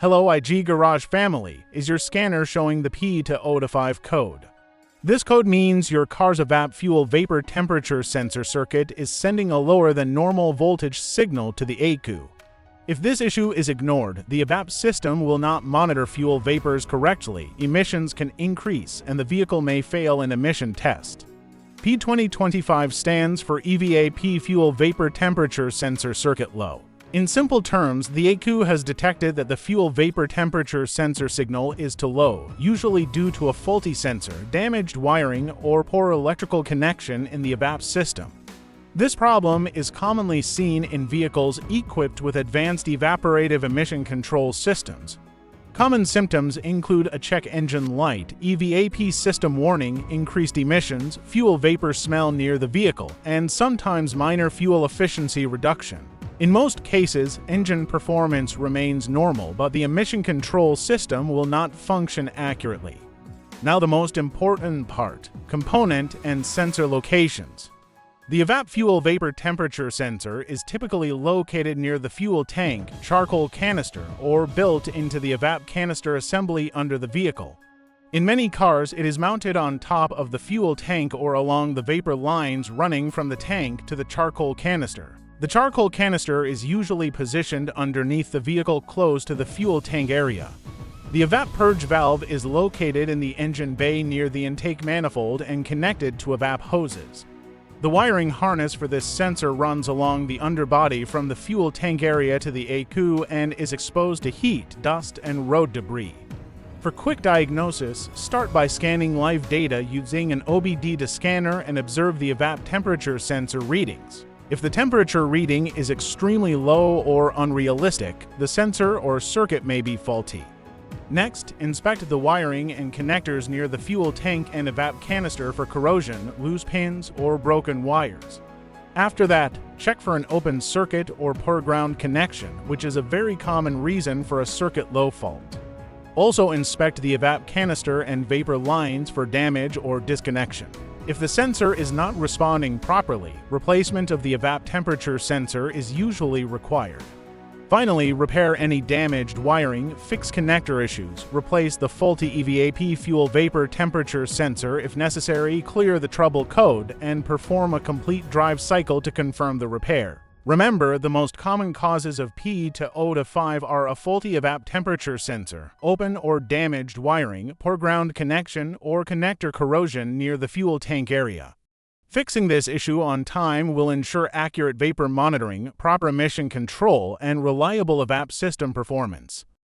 Hello IG Garage family, is your scanner showing the P2025 code? This code means your car's EVAP fuel vapor temperature sensor circuit is sending a lower than normal voltage signal to the ECU. If this issue is ignored, the EVAP system will not monitor fuel vapors correctly, emissions can increase, and the vehicle may fail an emission test. P2025 stands for EVAP fuel vapor temperature sensor circuit low. In simple terms, the ECU has detected that the fuel vapor temperature sensor signal is too low, usually due to a faulty sensor, damaged wiring, or poor electrical connection in the EVAP system. This problem is commonly seen in vehicles equipped with advanced evaporative emission control systems. Common symptoms include a check engine light, EVAP system warning, increased emissions, fuel vapor smell near the vehicle, and sometimes minor fuel efficiency reduction. In most cases, engine performance remains normal, but the emission control system will not function accurately. Now the most important part: component and sensor locations. The EVAP fuel vapor temperature sensor is typically located near the fuel tank, charcoal canister, or built into the EVAP canister assembly under the vehicle. In many cars, it is mounted on top of the fuel tank or along the vapor lines running from the tank to the charcoal canister. The charcoal canister is usually positioned underneath the vehicle close to the fuel tank area. The EVAP purge valve is located in the engine bay near the intake manifold and connected to EVAP hoses. The wiring harness for this sensor runs along the underbody from the fuel tank area to the ECU and is exposed to heat, dust, and road debris. For quick diagnosis, start by scanning live data using an OBD2 scanner and observe the EVAP temperature sensor readings. If the temperature reading is extremely low or unrealistic, the sensor or circuit may be faulty. Next, inspect the wiring and connectors near the fuel tank and EVAP canister for corrosion, loose pins, or broken wires. After that, check for an open circuit or poor ground connection, which is a very common reason for a circuit low fault. Also inspect the EVAP canister and vapor lines for damage or disconnection. If the sensor is not responding properly, replacement of the EVAP temperature sensor is usually required. Finally, repair any damaged wiring, fix connector issues, replace the faulty EVAP fuel vapor temperature sensor if necessary, clear the trouble code, and perform a complete drive cycle to confirm the repair. Remember, the most common causes of P2025 are a faulty EVAP temperature sensor, open or damaged wiring, poor ground connection, or connector corrosion near the fuel tank area. Fixing this issue on time will ensure accurate vapor monitoring, proper emission control, and reliable EVAP system performance.